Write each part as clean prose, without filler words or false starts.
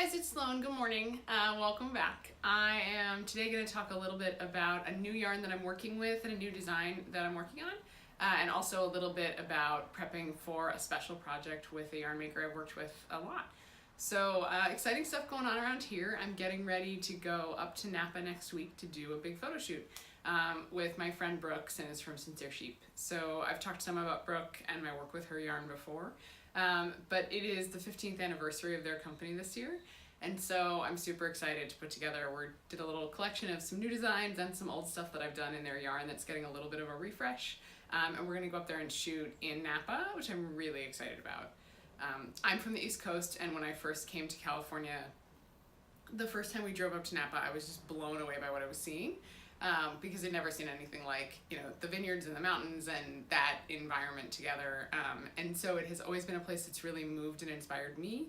guys, it's Sloan. Good morning. Welcome back. I am today going to talk a little bit about a new yarn that I'm working with and a new design that I'm working on, and also a little bit about prepping for a special project with a yarn maker I've worked with a lot. So exciting stuff going on around here. I'm getting ready to go up to Napa next week to do a big photo shoot with my friend Brooke, and it's from Sincere Sheep. So I've talked some about Brooke and my work with her yarn before. But it is the 15th anniversary of their company this year, and so I'm super excited to put together. We did a little collection of some new designs and some old stuff that I've done in their yarn that's getting a little bit of a refresh, and we're going to go up there and shoot in Napa, which I'm really excited about. I'm from the East Coast, and when I first came to California, the first time we drove up to Napa, I was just blown away by what I was seeing. Because I'd never seen anything like, the vineyards and the mountains and that environment together. And so it has always been a place that's really moved and inspired me.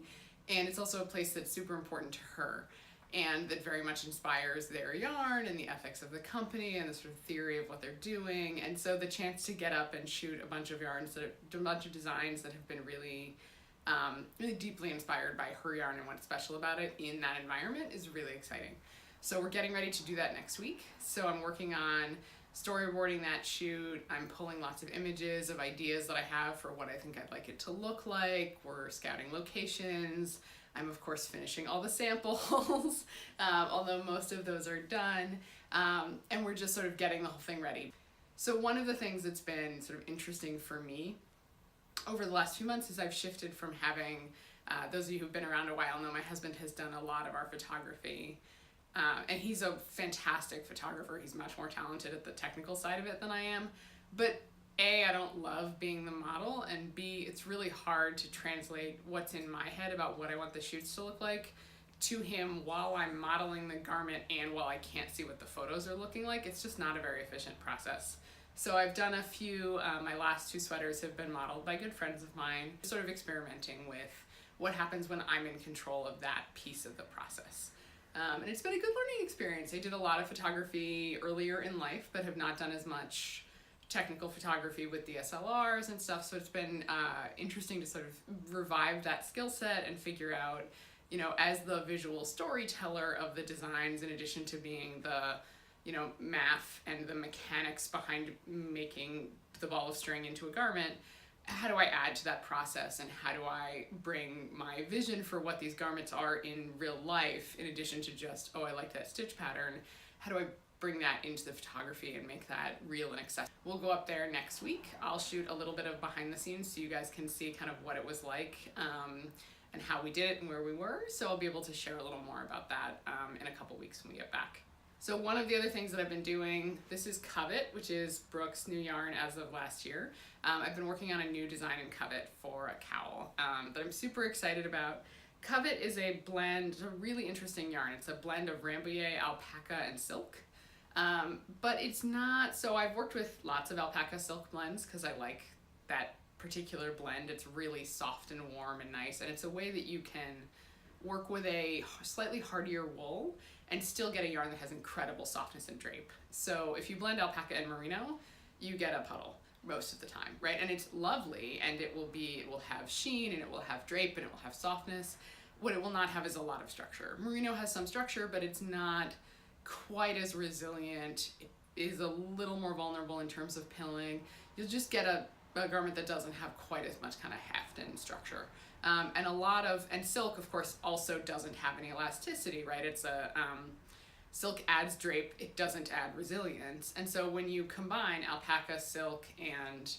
And it's also a place that's super important to her and that very much inspires their yarn and the ethics of the company and the sort of theory of what they're doing. And so the chance to get up and shoot a bunch of yarns, a bunch of designs that have been really deeply inspired by her yarn and what's special about it in that environment is really exciting. So we're getting ready to do that next week. So I'm working on storyboarding that shoot. I'm pulling lots of images of ideas that I have for what I think I'd like it to look like. We're scouting locations. I'm of course finishing all the samples, although most of those are done. And we're just sort of getting the whole thing ready. So one of the things that's been sort of interesting for me over the last few months is I've shifted from having, those of you who've been around a while know my husband has done a lot of our photography. And he's a fantastic photographer. He's much more talented at the technical side of it than I am. But A, I don't love being the model, and B, it's really hard to translate what's in my head about what I want the shoots to look like to him while I'm modeling the garment and while I can't see what the photos are looking like. It's just not a very efficient process. So I've done a few, my last two sweaters have been modeled by good friends of mine, sort of experimenting with what happens when I'm in control of that piece of the process. And it's been a good learning experience. I did a lot of photography earlier in life, but have not done as much technical photography with DSLRs and stuff. So it's been interesting to sort of revive that skill set and figure out, as the visual storyteller of the designs, in addition to being the, math and the mechanics behind making the ball of string into a garment, how do I add to that process, and how do I bring my vision for what these garments are in real life, in addition to just, oh, I like that stitch pattern, how do I bring that into the photography and make that real and accessible? We'll go up there next week. I'll shoot a little bit of behind the scenes so you guys can see kind of what it was like and how we did it and where we were. So I'll be able to share a little more about that in a couple weeks when we get back. So one of the other things that I've been doing, this is Covet, which is Brooke's new yarn as of last year. I've been working on a new design in Covet for a cowl that I'm super excited about. Covet is a blend, it's a really interesting yarn. It's a blend of Rambouillet, alpaca, and silk. But it's not, so I've worked with lots of alpaca silk blends because I like that particular blend. It's really soft and warm and nice, and it's a way that you can work with a slightly hardier wool and still get a yarn that has incredible softness and drape. So if you blend alpaca and merino, you get a puddle most of the time, right? And it's lovely, and it will have sheen, and it will have drape, and it will have softness. What it will not have is a lot of structure. Merino has some structure, but it's not quite as resilient. It is a little more vulnerable in terms of pilling. You'll just get a garment that doesn't have quite as much kind of heft and structure. And silk, of course, also doesn't have any elasticity, right? It's silk adds drape, it doesn't add resilience. And so when you combine alpaca, silk, and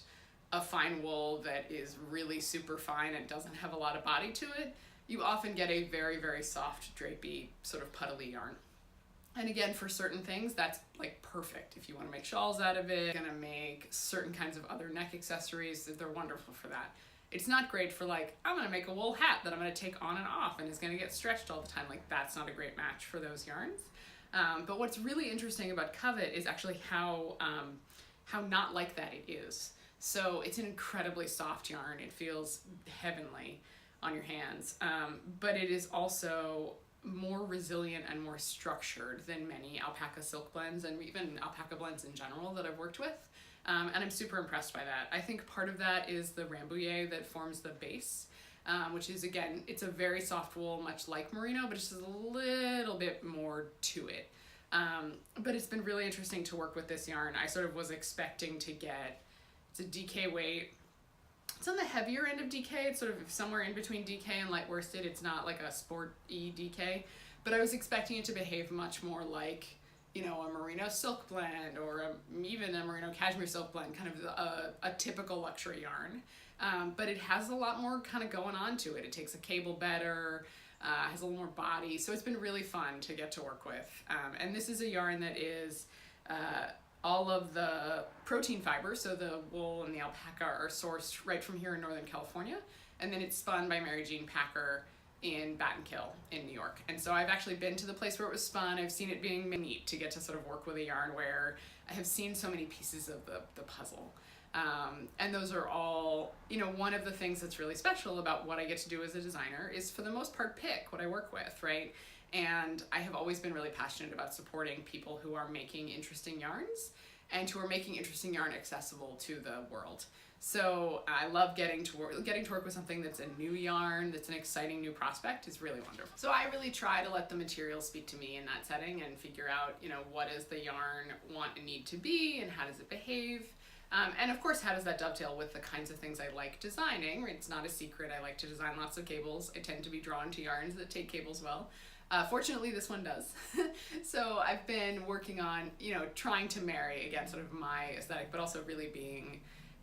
a fine wool that is really super fine and doesn't have a lot of body to it, you often get a very, very soft, drapey, sort of puddly yarn. And again, for certain things, that's like perfect. If you want to make shawls out of it, gonna make certain kinds of other neck accessories, they're wonderful for that. It's not great for like, I'm gonna make a wool hat that I'm gonna take on and off and is gonna get stretched all the time. Like, that's not a great match for those yarns. But what's really interesting about Covet is actually how not like that it is. So it's an incredibly soft yarn. It feels heavenly on your hands. But it is also more resilient and more structured than many alpaca silk blends and even alpaca blends in general that I've worked with. And I'm super impressed by that. I think part of that is the Rambouillet that forms the base. which is, again, it's a very soft wool, much like merino, but it's just a little bit more to it. But it's been really interesting to work with this yarn. I sort of was expecting to get, it's a DK weight. It's on the heavier end of DK. It's sort of somewhere in between DK and light worsted. It's not like a sport-y DK, but I was expecting it to behave much more like, you know, a merino silk blend or even a merino cashmere silk blend, kind of a typical luxury yarn. But it has a lot more kind of going on to it. It takes a cable better, has a little more body, so it's been really fun to get to work with. And this is a yarn that is all of the protein fibers, so the wool and the alpaca, are sourced right from here in Northern California, and then it's spun by Mary Jean Packer in Battenkill in New York. And so I've actually been to the place where it was spun. I've seen it being neat to get to sort of work with a yarn where I have seen so many pieces of the puzzle. And those are all, you know, one of the things that's really special about what I get to do as a designer is, for the most part, pick what I work with, right? And I have always been really passionate about supporting people who are making interesting yarns and who are making interesting yarn accessible to the world. So I love getting to work with something that's a new yarn, that's an exciting new prospect, is really wonderful. So I really try to let the materials speak to me in that setting and figure out, you know, what does the yarn want and need to be, and how does it behave? And of course, how does that dovetail with the kinds of things I like designing? It's not a secret, I like to design lots of cables. I tend to be drawn to yarns that take cables well. Fortunately, this one does. So I've been working on, you know, trying to marry, again, sort of my aesthetic, but also really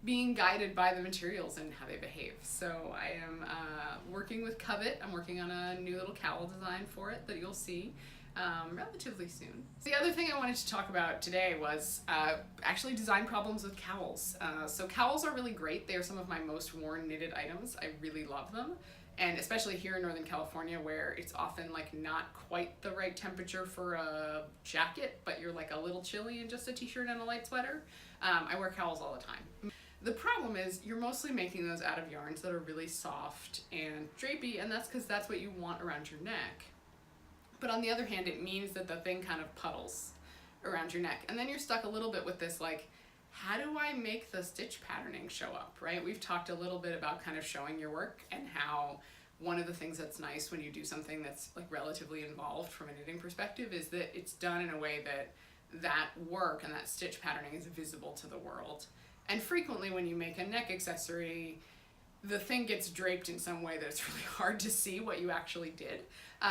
being guided by the materials and how they behave. So I am working with Covet. I'm working on a new little cowl design for it that you'll see relatively soon. The other thing I wanted to talk about today was actually design problems with cowls. So cowls are really great. They are some of my most worn knitted items. I really love them. And especially here in Northern California, where it's often like not quite the right temperature for a jacket, but you're like a little chilly in just a t-shirt and a light sweater. I wear cowls all the time. The problem is you're mostly making those out of yarns that are really soft and drapey, and that's because that's what you want around your neck. But on the other hand, it means that the thing kind of puddles around your neck. And then you're stuck a little bit with this, like, how do I make the stitch patterning show up, right? We've talked a little bit about kind of showing your work, and how one of the things that's nice when you do something that's like relatively involved from a knitting perspective is that it's done in a way that that work and that stitch patterning is visible to the world. And frequently when you make a neck accessory, the thing gets draped in some way that it's really hard to see what you actually did.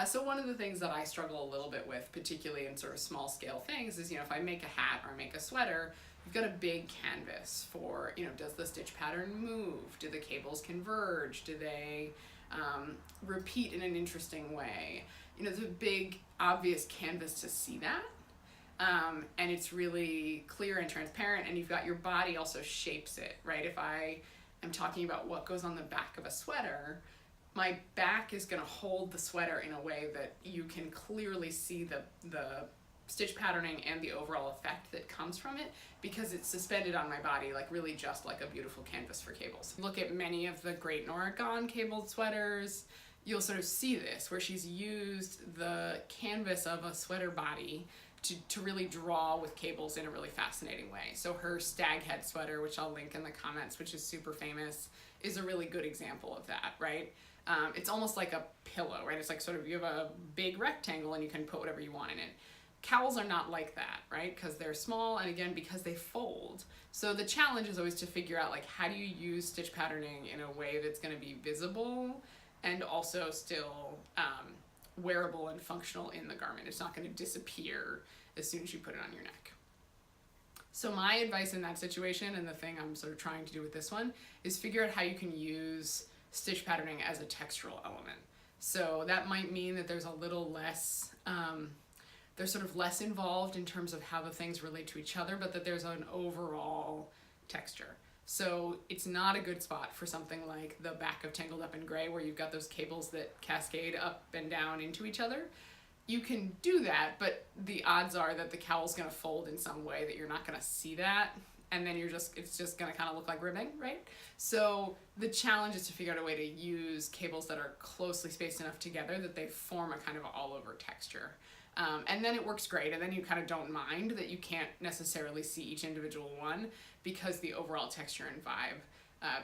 So one of the things that I struggle a little bit with, particularly in sort of small scale things, is, you know, if I make a hat or make a sweater, you've got a big canvas for, you know, does the stitch pattern move? Do the cables converge? Do they repeat in an interesting way? You know, there's a big obvious canvas to see that. And it's really clear and transparent, and you've got your body also shapes it, right? If I am talking about what goes on the back of a sweater, my back is going to hold the sweater in a way that you can clearly see the stitch patterning and the overall effect that comes from it, because it's suspended on my body, like really just like a beautiful canvas for cables. Look at many of the Great Nora Gone cabled sweaters, you'll sort of see this, where she's used the canvas of a sweater body to really draw with cables in a really fascinating way. So her stag head sweater, which I'll link in the comments, which is super famous, is a really good example of that, right? It's almost like a pillow, right? It's like sort of, you have a big rectangle and you can put whatever you want in it. Cowls are not like that, right? Because they're small, and again, because they fold. So the challenge is always to figure out, like, how do you use stitch patterning in a way that's going to be visible and also still wearable and functional in the garment. It's not going to disappear as soon as you put it on your neck. So my advice in that situation, and the thing I'm sort of trying to do with this one, is figure out how you can use stitch patterning as a textural element. So that might mean that there's a little less, they're sort of less involved in terms of how the things relate to each other, but that there's an overall texture. So it's not a good spot for something like the back of Tangled Up in Gray, where you've got those cables that cascade up and down into each other. You can do that, but the odds are that the cowl's gonna fold in some way that you're not gonna see that, and then it's just gonna kind of look like ribbing, right? So the challenge is to figure out a way to use cables that are closely spaced enough together that they form a kind of all over texture. And then it works great, and then you kind of don't mind that you can't necessarily see each individual one, because the overall texture and vibe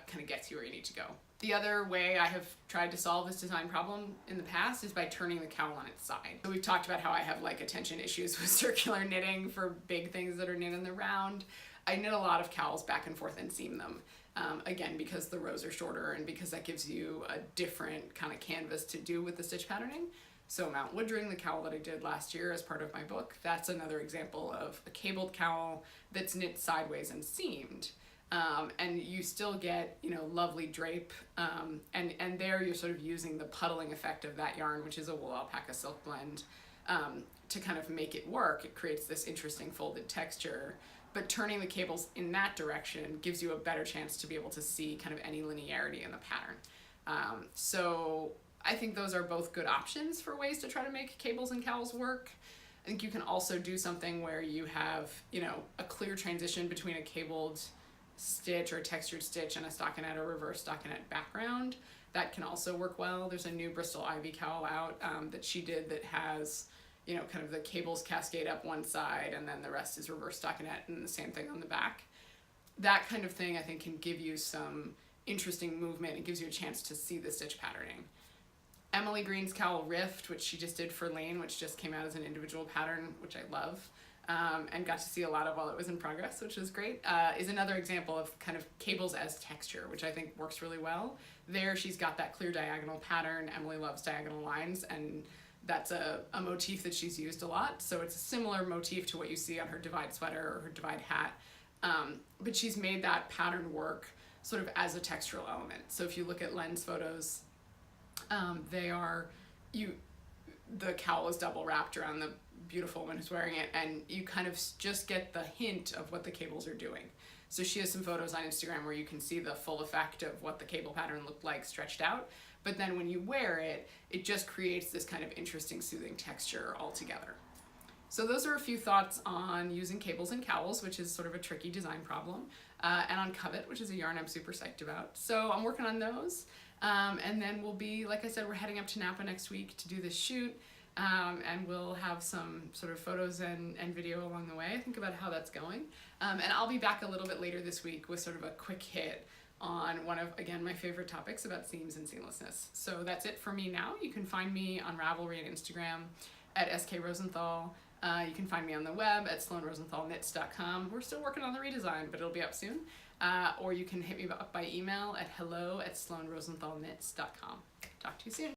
kind of gets you where you need to go. The other way I have tried to solve this design problem in the past is by turning the cowl on its side. So we've talked about how I have like attention issues with circular knitting for big things that are knit in the round. I knit a lot of cowls back and forth and seam them. Again, because the rows are shorter and because that gives you a different kind of canvas to do with the stitch patterning. So Mount Woodring, the cowl that I did last year as part of my book, that's another example of a cabled cowl that's knit sideways and seamed. And you still get, you know, lovely drape, and there you're sort of using the puddling effect of that yarn, which is a wool alpaca silk blend, to kind of make it work. It creates this interesting folded texture, but turning the cables in that direction gives you a better chance to be able to see kind of any linearity in the pattern. So I think those are both good options for ways to try to make cables and cowls work. I think you can also do something where you have, you know, a clear transition between a cabled stitch or a textured stitch and a stockinette or reverse stockinette background. That can also work well. There's a new Bristol Ivy cowl out that she did that has, you know, kind of the cables cascade up one side and then the rest is reverse stockinette and the same thing on the back. That kind of thing I think can give you some interesting movement. It gives you a chance to see the stitch patterning. Emily Green's cowl Rift, which she just did for Lane, which just came out as an individual pattern, which I love, and got to see a lot of while it was in progress, which is great, is another example of kind of cables as texture, which I think works really well. There she's got that clear diagonal pattern. Emily loves diagonal lines, and that's a motif that she's used a lot. So it's a similar motif to what you see on her Divide sweater or her Divide hat, but she's made that pattern work sort of as a textural element. So if you look at lens photos, the cowl is double wrapped around the beautiful woman who's wearing it, and you kind of just get the hint of what the cables are doing. So she has some photos on Instagram where you can see the full effect of what the cable pattern looked like stretched out, but then when you wear it, it just creates this kind of interesting soothing texture altogether. So those are a few thoughts on using cables and cowls, which is sort of a tricky design problem, and on Covet, which is a yarn I'm super psyched about. So I'm working on those. And then we'll be, like I said, we're heading up to Napa next week to do this shoot, and we'll have some sort of photos and video along the way, think about how that's going. And I'll be back a little bit later this week with sort of a quick hit on one of, again, my favorite topics about seams and seamlessness. So that's it for me now. You can find me on Ravelry and Instagram at skrosenthal. You can find me on the web at sloanerosenthalknits.com. We're still working on the redesign, but it'll be up soon. Or you can hit me up by email at hello@sloanerosenthalknits.com. Talk to you soon.